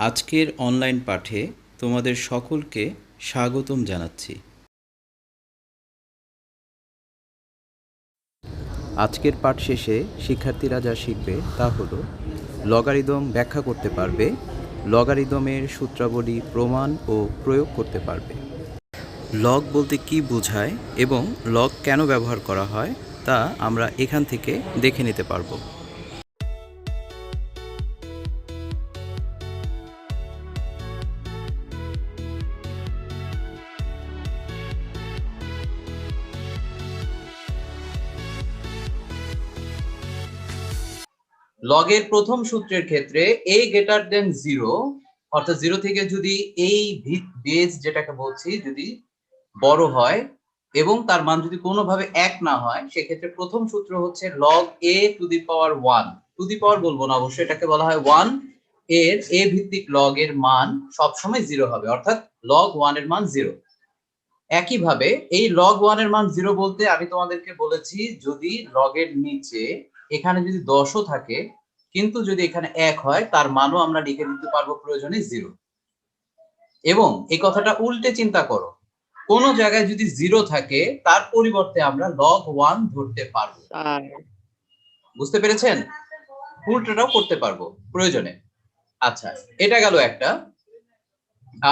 আজকের অনলাইন পাঠে তোমাদের সকলকে স্বাগতম জানাচ্ছি। আজকের পাঠ শেষে শিক্ষার্থীরা যা শিখবে তা হলো লগারিদম ব্যাখ্যা করতে পারবে, লগারিদমের সূত্রাবলী প্রমাণ ও প্রয়োগ করতে পারবে। লগ বলতে কী বোঝায় এবং লগ কেন ব্যবহার করা হয় তা আমরা এখান থেকে দেখে নিতে পারবো। লগের প্রথম সূত্রের ক্ষেত্রে a গ্রেটার দেন 0, অর্থাৎ 0 থেকে যদি এই বেস যেটাকে বলছি যদি বড় হয় এবং তার মান যদি কোনোভাবে 1 না হয়, সেক্ষেত্রে প্রথম সূত্র হচ্ছে log a to the power 1। To the power বলবো না, অবশ্যই এটাকে বলা হয় 1 এর a ভিত্তিক log এর মান সবসময় 0 হবে, অর্থাৎ log 1 এর মান 0। একইভাবে এই log 1 এর মান 0 বলতে আমি তোমাদেরকে বলেছি যদি log এর নিচে এখানে যদি 10 ও থাকে কিন্তু যদি এখানে 1 হয় তার মানও আমরা লিখে দিতে পারবো প্রয়োজনে 0। এবং এই কথাটা উল্টে চিন্তা করো, কোন জায়গায় যদি 0 থাকে তার পরিবর্তে আমরা log 1 ধরতে পারবো। বুঝতে পেরেছেন? উল্টোটাও করতে পারবো প্রয়োজনে। আচ্ছা, এটা গেল একটা।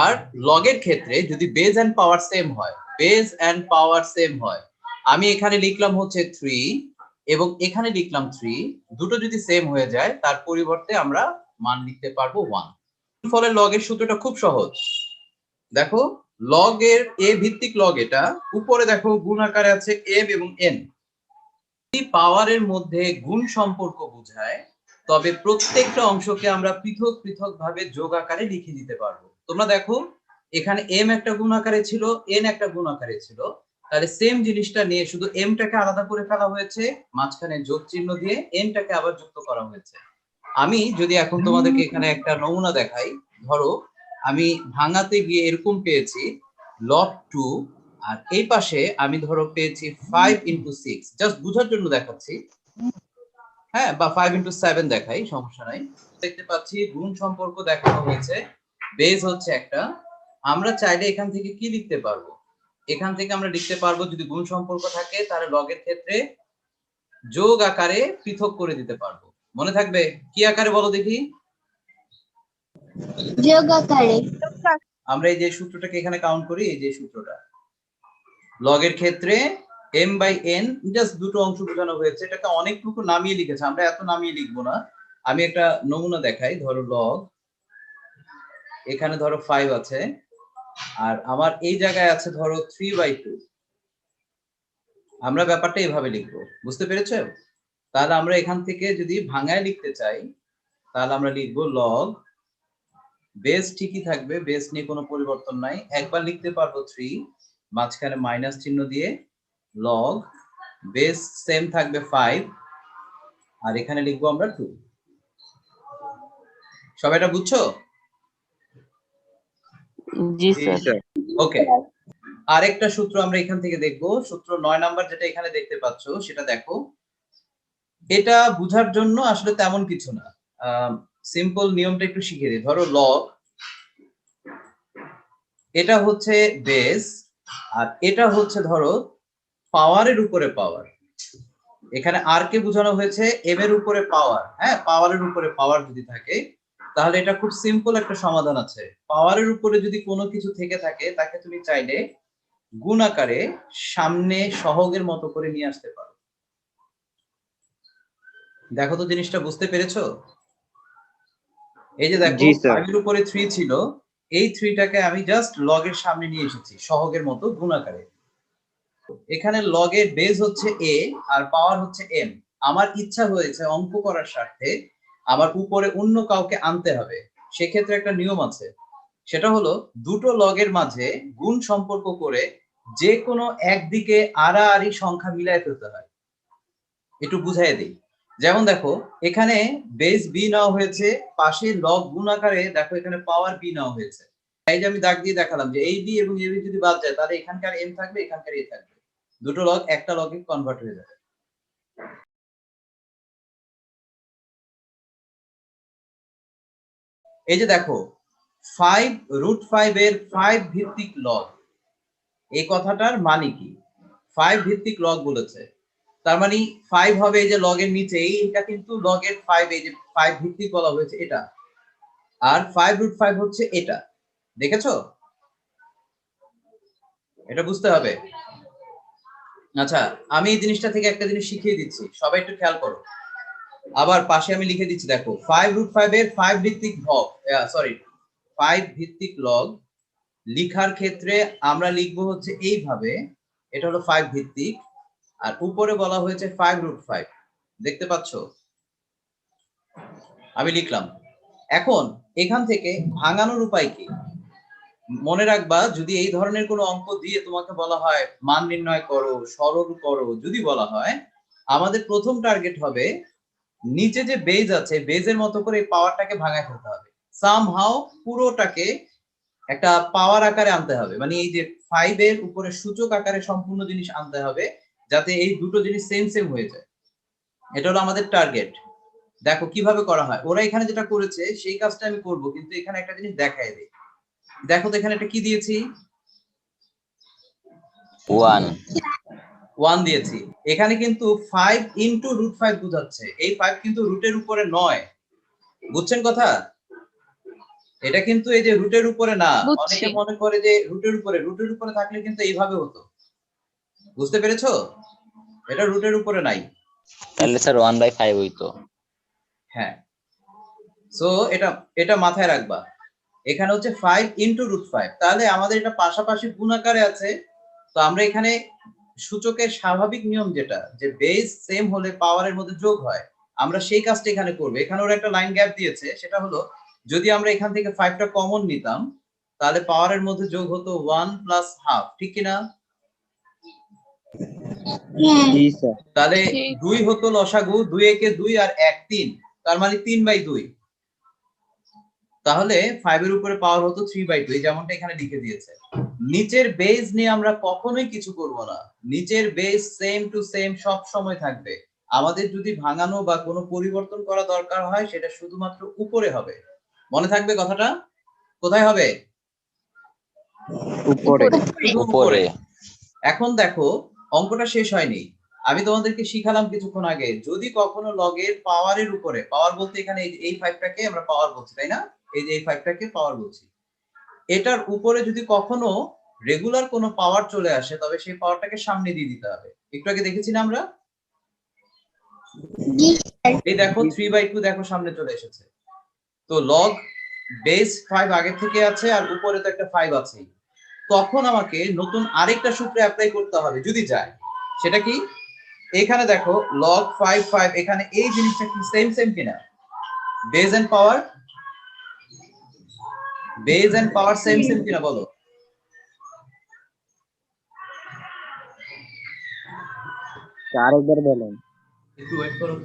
আর লগের ক্ষেত্রে যদি বেজ এন্ড পাওয়ার সেম হয়, বেজ এন্ড পাওয়ার সেম হয়, আমি এখানে লিখলাম হচ্ছে 3 এবং এখানে লিখলাম 3, দুটো যদি সেম হয়ে যায় তার পরিবর্তে আমরা মান লিখতে পারবো 1। ফলে লগের সূত্রটা খুব সহজ। দেখো, লগের a ভিত্তিক লগ, এটা উপরে দেখো গুণ আকারে আছে m এবং n। এই পাওয়ারের মধ্যে গুণ সম্পর্ক বোঝায়, তবে প্রত্যেকটা অংশকে আমরা পৃথক পৃথক ভাবে যোগ আকারে লিখে দিতে পারবো। তোমরা দেখো, এখানে m একটা গুণ আকারে ছিল, n একটা গুণ আকারে ছিল, তাহলে সেম জিনিসটা নিয়ে শুধু m টাকে আলাদা করে ফেলা হয়েছে, মাঝখানে যোগ চিহ্ন দিয়ে n টাকে আবার যুক্ত করা হয়েছে। আমি যদি এখন তোমাদেরকে এখানে একটা নমুনা দেখাই, ধরো আমি ভাঙাতে গিয়ে এরকম পেয়েছি log 2, আর এই পাশে আমি ধরো পেয়েছি 5 into 6, জাস্ট বোঝার জন্য দেখাচ্ছি, হ্যাঁ, বা 5 into 7 দেখাই, সমস্যা নাই। দেখতে পাচ্ছি গুণ সম্পর্ক দেখানো হয়েছে, বেস হচ্ছে একটা। আমরা চাইলে এখান থেকে কি লিখতে পারবো? এখান থেকে আমরা লিখতে পারবো, যদি গুণ সম্পর্ক থাকে তাহলে লগের ক্ষেত্রে যোগ আকারে পৃথক করে দিতে পারবো। মনে থাকবে কি আকারে বলো দেখি? যোগ আকারে। আমরা এই যে সূত্রটাকে এখানে কাউন্ট করি, এই যে সূত্রটা লগের ক্ষেত্রে m বাই n, জাস্ট দুটো অংশ বোঝানো হয়েছে, এটাকে অনেকটুকু নামিয়ে লিখেছে, আমরা এত নামিয়ে লিখবো না। আমি একটা নমুনা দেখাই, ধরো লগ এখানে ধরো 5 আছে আর আমার এই জায়গায় আছে ধরো 3/2। আমরা ব্যাপারটা এভাবে লিখবো, বুঝতে পেরেছো? তাহলে আমরা এখান থেকে যদি ভাঙায় লিখতে চাই তাহলে আমরা লিখবো লগ, বেস ঠিকই থাকবে, বেস নিয়ে কোনো পরিবর্তন নাই, একবার লিখতে পারবো 3, মাঝখানে মাইনাস চিহ্ন দিয়ে লগ, বেস সেম থাকবে 5, আর এখানে লিখবো আমরা 2। সবাই এটা বুঝছো? জি স্যার। ওকে, আরেকটা সূত্র আমরা এখান থেকে দেখবো, সূত্র 9 নাম্বার যেটা এখানে দেখতে পাচ্ছো সেটা দেখো। এটা বুঝার জন্য আসলে তেমন কিছু না, সিম্পল নিয়মটা একটু শিখিয়ে দিই। ধরো লগ, এটা হচ্ছে বেস, আর এটা হচ্ছে ধরো পাওয়ারের উপরে পাওয়ার। এখানে আর কে বোঝানো হয়েছে এম এর উপরে পাওয়ার। হ্যাঁ, পাওয়ারের উপরে পাওয়ার যদি থাকে তাহলে এটা খুব সিম্পল একটা সমাধান আছে। পাওয়ারের উপরে যদি কোনো কিছু থেকে থাকে তাকে তুমি চাইলে গুণ আকারে সামনে সহগের মতো করে নিয়ে আসতে পারো। দেখো তো জিনিসটা বুঝতে পেরেছো? এই যে দেখো 5 এর উপরে 3 ছিল, এই 3 টাকে আমি জাস্ট লগের সামনে নিয়ে এসেছি সহগের মতো গুণ আকারে। এখানে লগের বেস হচ্ছে a আর পাওয়ার হচ্ছে m। আমার ইচ্ছা হয়েছে অঙ্ক করার স্বার্থে আমার উপরে অন্য কাউকে আনতে হবে, সেক্ষেত্রে একটা নিয়ম আছে, সেটা হলো দুটো লগের মাঝে গুণ সম্পর্ক করে যে কোনো একদিকে আড়াআড়ি সংখ্যা মিলায় ফেলতে হয়। একটু বুঝাই দিই। যেমন দেখো, এখানে বেস b নেওয়া হয়েছে, পাশে লগ গুণ আকারে দেখো এখানে পাওয়ার b নেওয়া হয়েছে। এই যে আমি দাগ দিয়ে দেখালাম যে এই b এবং ab যদি বাদ যায় তাহলে এখানকার m থাকবে, এখানকার a থাকবে, দুটো লগ একটা লগে কনভার্ট হয়ে যাবে। এই যে দেখো, 5√5 এর 5 ভিত্তিক লগ, এই কথাটার মানে কি? 5 ভিত্তিক লগ বলেছে, তার মানে 5 হবে এই যে লগের নিচে, এইটা কিন্তু লগের 5, এই যে 5 ভিত্তিক বলা হয়েছে এটা, আর 5√5 হচ্ছে এটা। দেখেছো? এটা বুঝতে হবে। আচ্ছা, আমি এই জিনিসটা থেকে একটা জিনিস শিখিয়ে দিচ্ছি, সবাই একটু খেয়াল করো। আবার পাশে আমি লিখে দিচ্ছি, দেখো 5√5 এর 5 ভিত্তিক ভগ, 5 ভিত্তিক লগ লিখার ক্ষেত্রে আমরা লিখবো হচ্ছে এইভাবে, এটা হলো 5 ভিত্তিক, আর উপরে বলা হয়েছে 5√5। দেখতে পাচ্ছ? আমি লিখলাম। এখন এখান থেকে ভাঙানোর উপায় কি? মনে রাখবা, যদি এই ধরনের কোনো অঙ্ক দিয়ে তোমাকে বলা হয় মান নির্ণয় করো, সরল করো, যদি বলা হয়, আমাদের প্রথম টার্গেট হবে নিচে যে বেজ আছে, বেজের মতো করে এই পাওয়ারটাকে ভাঙায় ফেলতে হবে, সামহাও পুরোটাকে একটা পাওয়ার আকারে আনতে হবে, মানে এই যে 5 এর উপরে সূচক আকারে সম্পূর্ণ জিনিস আনতে হবে, যাতে এই দুটো জিনিস সেম সেম হয়ে যায়। এটা হলো আমাদের টার্গেট। দেখো কিভাবে করা হয়, ওরা এখানে যেটা করেছে সেই কাজটা আমি করব, কিন্তু এখানে একটা জিনিস দেখায় দেই। দেখো তো এখানে একটা কি দিয়েছি, 1 দিয়েছি। এখানে কিন্তু 5 ইনটু √5 বোঝাচ্ছে, এই 5 কিন্তু রুটের উপরে নয়, বুঝছেন কথা? এটা কিন্তু এই যে রুটের উপরে না, অনেকে মনে করে যে রুটের উপরে থাকলে কিন্তু এইভাবে হতো, বুঝতে পেরেছো? এটা রুটের উপরে নাই, তাহলে স্যার 1/5 হইতো। হ্যাঁ। সো এটা এটা মাথায় রাখবা, এখানে হচ্ছে 5 ইনটু √5, তাহলে আমাদের এটা পাশাপাশি গুণ আকারে আছে। তো আমরা এখানে সূচকের স্বাভাবিক নিয়ম যেটা, যে বেস সেম হলে পাওয়ারের মধ্যে যোগ হয়, আমরা সেই কাজটা এখানে করব। এখানে ওরা একটা লাইন গ্যাপ দিয়েছে, সেটা হলো যদি আমরা এখান থেকে 5টা কমন নিতাম, তাহলে পাওয়ারের মধ্যে যোগ হতো 1 প্লাস হাফ, ঠিক কিনা? জি স্যার। তাহলে 2 হতো লসাগু, 2 একে 2 আর 1 3, তার মানে 3/2। তাহলে 5 এর উপরে পাওয়ার হতো 3/2, যেমনটা এখানে লিখে দিয়েছে। নিচের বেস নিয়ে আমরা কখনোই কিছু করব না, নিচের বেস সেম টু সেম সব সময় থাকবে। আমাদের যদি ভাঙানো বা কোনো পরিবর্তন করা দরকার হয়, সেটা শুধুমাত্র উপরে হবে। মনে থাকবে কথাটা? কোথায় হবে? উপরে। উপরে। এখন দেখো, অঙ্কটা শেষ হয়নি। আমি তোমাদেরকে শিখালাম কিছুক্ষণ আগে, যদি কখনো লগের পাওয়ারের উপরে, পাওয়ার বলতে এখানে এই 5টাকে আমরা পাওয়ার বলছি, তাই না? এই যে এই 5টাকে পাওয়ার বলছি, এটার উপরে যদি কখনো রেগুলার কোনো পাওয়ার চলে আসে, তবে সেই পাওয়ারটাকে সামনে দিয়ে দিতে হবে। একটু আগে দেখেছি না আমরা? এই দেখো 3/2 দেখো সামনে চলে এসেছে। তো লগ বেস 5 আগে থেকে আছে, আর উপরে তো একটা 5 আছে, তখন আমাকে নতুন আরেকটা সূত্র অ্যাপ্লাই করতে হবে যদি যায়। সেটা কি? এখানে দেখো log 5 5, এখানে এই জিনিসটা কি সেম সেম কিনা? Base and power same same কিনা বলো? আরেকবার বলেন। একটু ওয়েট করো।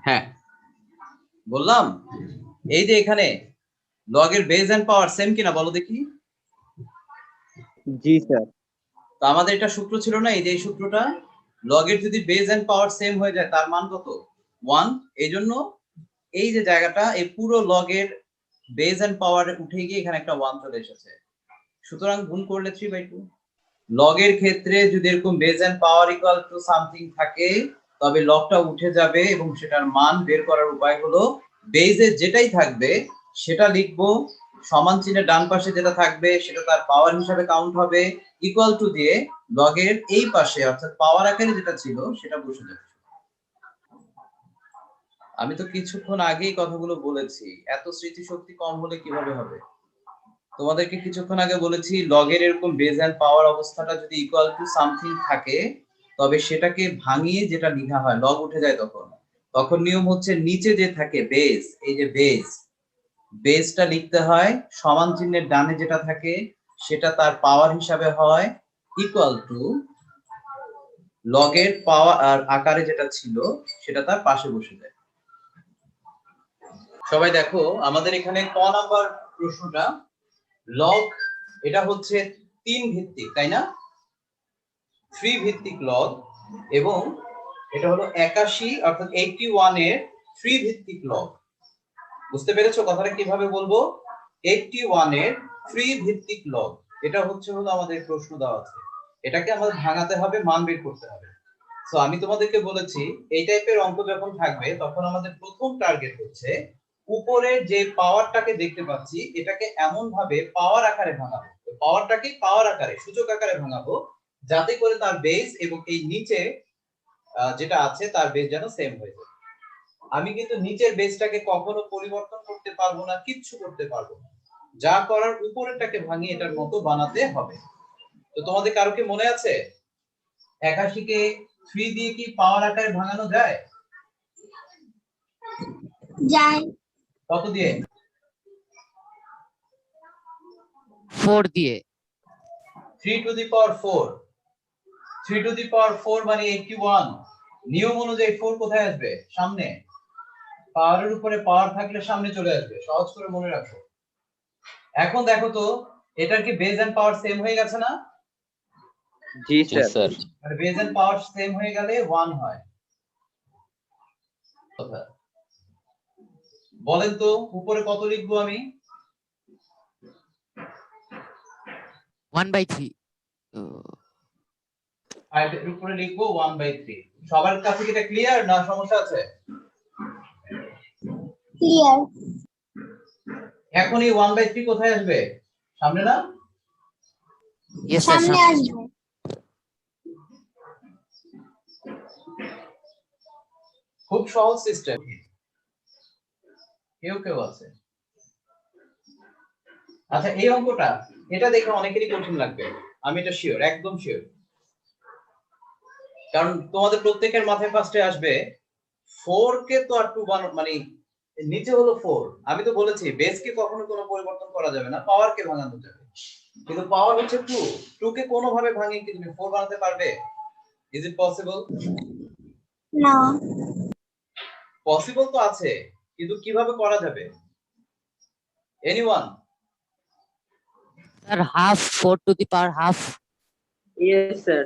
হ্যাঁ, বললাম এই যে এখানে লগের বেস এন্ড পাওয়ার সেম কিনা বলো দেখি? জি স্যার। তো আমাদের এটা সূত্র ছিল না, এই যে এই সূত্রটা, লগের যদি বেস এন্ড পাওয়ার সেম হয়ে যায় তার মান কত? 1। এই জন্য এই যে জায়গাটা, এই পুরো লগের বেস এন্ড পাওয়ার উঠে গিয়ে এখানে একটা 1 চলে এসেছে, সুতরাং গুণ করলে 3/2। লগের ক্ষেত্রে যদি এরকম base and power equal to something থাকে, তবে লগটা উঠে যাবে, এবং সেটার মান বের করার উপায় হলো বেসে যেটাই থাকবে সেটা লিখবো, সমান চিহ্নের ডান পাশে যেটা থাকবে সেটা তার পাওয়ার হিসাবে কাউন্ট হবে, ইকুয়াল টু দিয়ে লগের এই পাশে অর্থাৎ পাওয়ার আকারে যেটা ছিল সেটা বসে যাবে। আমি তো কিছুক্ষণ আগেই কথাগুলো বলেছি, এত স্মৃতিশক্তি কম হলে কিভাবে হবে? তোমাদেরকে কিছুক্ষণ আগে বলেছি লগের এরকম বেস এন্ড পাওয়ার অবস্থাটা যদি ইকুয়াল টু সামথিং থাকে, তবে সেটাকে ভাঙিয়ে যেটা লেখা হয়, লগ উঠে যায়, তখন নিয়ম হচ্ছে নিচে যে থাকে বেস, এই যে বেসটা লিখতে হয় সমান চিহ্নের ডানে যেটা থাকে সেটা তার পাওয়ার হিসাবে হয়, ইকুয়াল টু লগের পাওয়ার আর আকারে যেটা ছিল সেটা তার পাশে বসে যায়। সবাই দেখো, আমাদের এখানে ক নাম্বার প্রশ্নটা, লগ এটা হচ্ছে 3 ভিত্তিক, তাই না? 3 ভিত্তিক লগ এবং এটা হলো 81 অর্থাৎ 81 এর 3 ভিত্তিক লগ। বুঝতে পেরেছো কথাটা কিভাবে বলবো? 81 এর 3 ভিত্তিক লগ, এটা হলো আমাদের প্রশ্ন দেওয়া আছে, এটাকে আমাদের ভাঙাতে হবে, মান বের করতে হবে। সো আমি তোমাদেরকে বলেছি এই টাইপের অঙ্ক যখন থাকবে তখন আমাদের প্রথম টার্গেট হচ্ছে উপরের যে পাওয়ারটাকে দেখতে পাচ্ছি এটাকে এমন ভাবে পাওয়ার আকারে ভাঙাবো, পাওয়ারটাকে পাওয়ার আকারে সূচক আকারে ভাঙাবো যাতে করে তার বেস এবং এই নিচে যেটা আছে তার বেস যেন সেম হয়ে যায়। আমি কিন্তু নিচের বেসটাকে কখনো পরিবর্তন করতে পারবো না, কিচ্ছু করতে পারবো না, যা করার উপরেরটাকে ভাঙিয়ে এটার মতো বানাতে হবে। তো তোমাদের কারো কি মনে আছে 81 কে 3 দিয়ে কি পাওয়ার আকারে ভাঙানো যায়? যায়। কত দিয়ে? 4 দিয়ে। 3 two the power 4, 3 two the পাওয়ার 4 মানে 81। নিয়ম অনুযায়ী 4 কোথায় আসবে? সামনে। পাওয়ারের উপরে পাওয়ার থাকলে সামনে চলে আসবে, সহজ করে মনে রাখো। এখন দেখো তো এটার কি বেস এন্ড পাওয়ার সেম হয়ে গেছে না? জি জি স্যার। স্যার। মানে বেস এন্ড পাওয়ার সেম হয়ে গেলে 1 হয়। কথা বলেন তো উপরে কত লিখবো আমি? 1/3। আর এর উপরে লিখবো 1/3। সবার কাছে কি এটা ক্লিয়ার না সমস্যা আছে? ক্লিয়ার। এখন এই 1/3 কোথায় আসবে? সামনে না? Yes sir. সামনে আসবে। খুব সহজ সিস্টেম। কেউ আছে? আচ্ছা এই অঙ্কটা এটা দেখে অনেকেরই কঠিন লাগবে, আমি এটা শিওর, একদম শিওর। কারণ তোমাদের প্রত্যেকের মাথায় ফার্স্টে আসবে 4 কে তো আর 2 মানে নিচে হলো 4, আমি তো বলেছি বেস কে কখনো কোনো পরিবর্তন করা যাবে না, পাওয়ার কে ভাঙানো যাবে, কিন্তু পাওয়ার হচ্ছে 2 কে কোনো ভাবে ভাঙিয়ে কি তুমি 4 বানাতে পারবে? Is it possible? না। পসিবল তো আছে, কিন্তু কিভাবে করা যাবে? Anyone? Sir half 4 two the power half. Yes sir.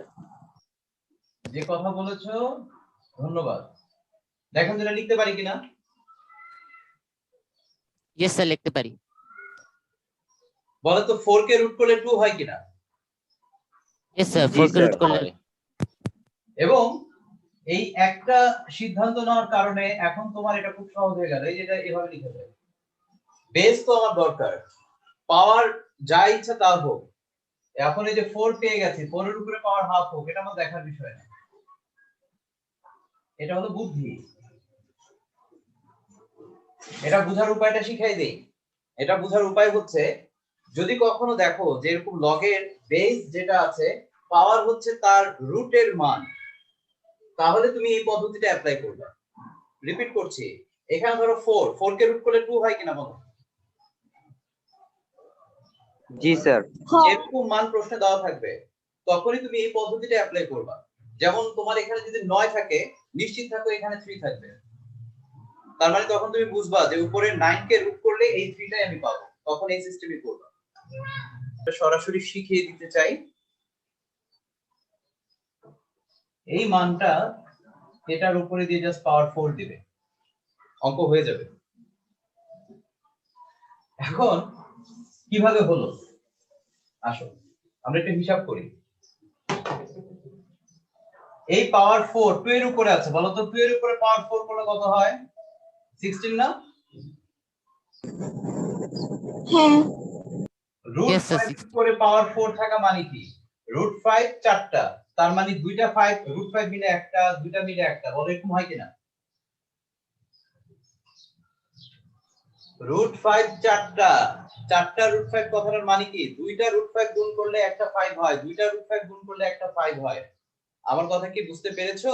যে কথা বলেছো ধন্যবাদ। দেখেন যেটা লিখতে পারি কিনা। ইয়েস স্যার লিখতে পারি। বলে তো 4 কে রুট করলে 2 হয় কিনা? ইয়েস স্যার জি 4 কে রুট স্যার। করলে। এবং এই একটা সিদ্ধান্ত নেওয়ার কারণে এখন তোমার এটা খুব সহজ হয়ে গেল, এই যেটা এভাবে লিখে দেয়। বেস তো আমার দরকার, পাওয়ার যা ইচ্ছা তা হোক। এখন এই যে 4 পেয়ে গেছি, 4 এর উপরে পাওয়ার হাফ হোক, এটা আমার দেখার বিষয় না, এটা হলো বুদ্ধি। এটা বুঝার উপায়টা শিখাই দেই। এটা বুঝার উপায় হচ্ছে যদি কখনো দেখো যে এরকম লগের বেস যেটা আছে পাওয়ার হচ্ছে তার রুটের মান, তাহলে তুমি এই পদ্ধতিটা অ্যাপ্লাই করবে। রিপিট করছি, এখানে ধরো 4 কে রুট করলে 2 হয় কিনা বলো? জি স্যার। এরকম মান প্রশ্নে দেওয়া থাকবে, তখনই তুমি এই পদ্ধতিটা অ্যাপ্লাই করবা। যেমন তোমার এখানে যদি 9 থাকে, নিশ্চিত থাকো এখানে 3 থাকবে, তার মানে তখন তুমি বুঝবা যে উপরে 9 কে রুট করলে এই 3 টাই আমি পাবো, তখন এই সিস্টেমই করবা। সরাসরি শিখিয়ে দিতে চাই, এই মানটা এটার উপরে দিয়ে জাস্ট পাওয়ার 4 দিবে, অঙ্ক হয়ে যাবে। এখন কিভাবে হলো আসো আমরা একটা হিসাব করি। এই পাওয়ার 4 2 এর উপরে আছে, বলো তো 2 এর উপরে পাওয়ার 4 করলে কত হয়? 16 না? হ্যাঁ। রুট Yes, sir, 5 করে পাওয়ার 4 থাকা মানে কি? রুট 5 চারটা, তার মানে দুইটা 5, রুট 5 মিলে একটা, দুইটা মিলে একটা, বলো এরকম হয় কিনা? রুট 5 চারটা, চারটা রুট 5 কথাটার মানে কি? দুইটা রুট 5 গুণ করলে একটা 5 হয়, দুইটা রুট 5 গুণ করলে একটা 5 হয়। আমার কথা কি বুঝতে পেরেছো?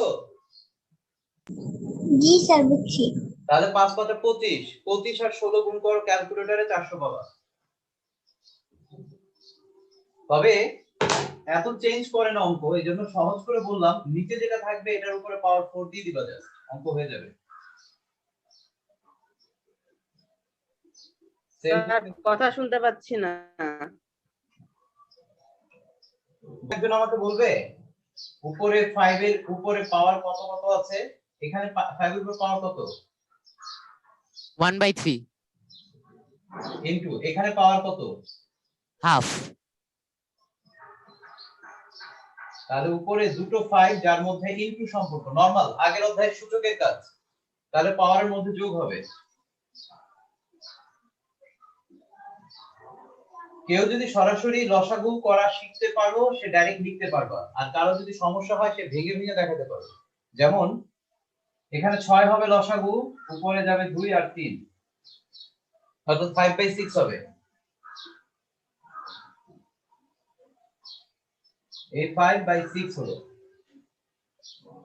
জি স্যার বুঝছি। তাহলে 5 5 25, 25 আর 16 গুণ করো, ক্যালকুলেটরে 400 পাবা। তবে এত চেঞ্জ করে না অঙ্ক, এই জন্য সহজ করে বললাম নিচে যেটা থাকবে এটার উপরে পাওয়ার 4 দিয়ে দিবা, জাস্ট অঙ্ক হয়ে যাবে। কথা শুনতে পাচ্ছি না। একজন আমাকে বলবে উপরে 5 এর উপরে পাওয়ার কত কত আছে? এখানে 5 এর উপর পাওয়ার কত? 1/3 ইনটু এখানে পাওয়ার কত? half. তাহলে উপরে দুটো 5 যার মধ্যে ইনটু সম্পর্ক নরমাল আগের অধ্যায়ের সূচকের কাজ। তাহলে পাওয়ারের মধ্যে যোগ হবে। কেউ যদি সরাসরি লসাগু করা শিখতে পারো সে ডাইরেক্ট লিখতে পারবা, আর কারো যদি সমস্যা হয় সে ভেঙে ভেঙে দেখাতে পারবে। যেমন এখানে 6 হবে লসাগু, উপরে যাবে 2 আর 3, অর্থাৎ 5/6 হবে। এই 5/6 হলো।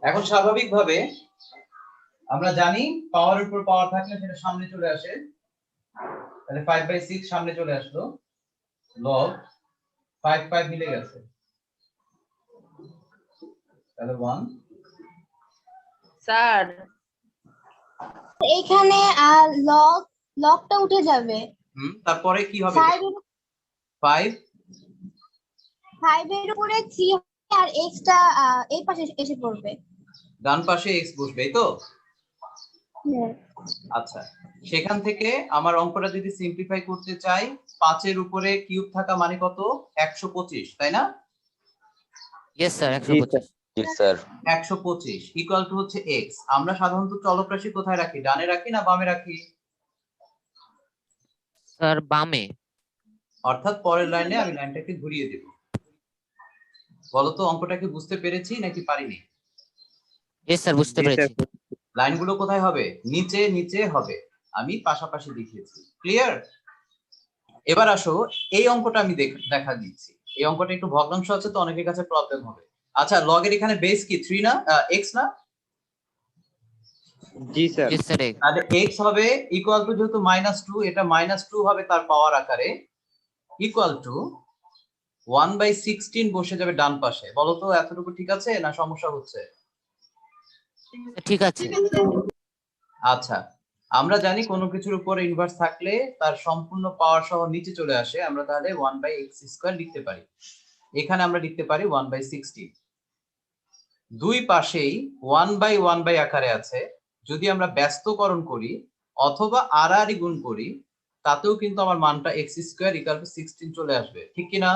এখন স্বাভাবিকভাবে আমরা জানি পাওয়ারের উপর পাওয়ার থাকলে সেটা সামনে চলে আসে, তাহলে 5/6 সামনে চলে আসলো, লগ 5 মিলে গেছে, তাহলে 1। স্যার এখানে লগটা উঠে যাবে। তারপরে কি হবে? 5 5 এর উপরে 3 আর এক্সটা এই পাশে এসে পড়বে। ডান পাশে x বসবে, এই তো? হুম। আচ্ছা, সেখান থেকে আমার অঙ্কটা যদি সিম্পলিফাই করতে চাই, 5 এর উপরে কিউব থাকা মানে কত? 125, তাই না? Yes sir, G 125. Sir 125 equal to হচ্ছে x। আমরা সাধারণত চলক রাশি কোথায় রাখি? ডানে রাখি না বামে রাখি? Sir, বামে। অর্থাৎ পরের লাইনে আমি লাইনটাকে ঘুরিয়ে দেব। বলতো অঙ্কটাকে বুঝতে পেরেছি নাকি পারিনি? Yes sir, বুঝতে পেরেছি। লাইনগুলো কোথায় হবে? নিচে নিচে হবে, আমি পাশাপাশি দেখিয়েছি। ক্লিয়ার? এবার আসো এই অঙ্কটা আমি দেখা দিচ্ছি। এই অঙ্কটা একটু ভগ্নাংশ আছে তো অনেকের কাছে প্রবলেম হবে। আচ্ছা, লগের এখানে বেস কি 3 না x না? জি স্যার Yes sir, তাহলে x হবে ইকুয়াল টু, যেহেতু -2 এটা -2 হবে তার পাওয়ার আকারে, ইকুয়াল টু 1/16 বসে যাবে ডান পাশে। বলো তো এতটুকু ঠিক আছে না সমস্যা হচ্ছে? ঠিক আছে। আচ্ছা, আমরা জানি কোনো কিছুর উপরে ইনভার্স থাকলে তার সম্পূর্ণ পাওয়ার সহ নিচে চলে আসে, আমরা তাহলে 1/x² লিখতে পারি। এখানে আমরা লিখতে পারি 1/16। দুই পাশেই 1/1 আকারে আছে। যদি আমরা ব্যস্তকরণ করি অথবা আর গুণ করি তাতেও কিন্তু আমার মানটা x² = 16 চলে আসবে, ঠিক কি না?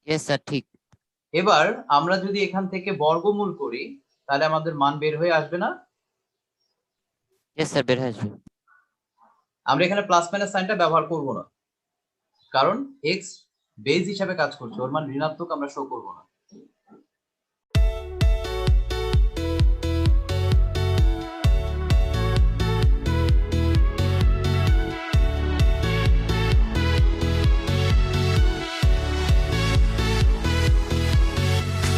Yes sir, ঠিক। এবার আমরা যদি এখান থেকে বর্গমূল করি তাহলে আমাদের মান বের হয়ে আসবে না? Yes sir, বের হয়ে আসবে। আমরা এখানে প্লাস মাইনাস সাইনটা ব্যবহার করব না, কারণ x বেজ হিসাবে কাজ করছে, ওর মান ঋণাত্মক আমরা শো করব না।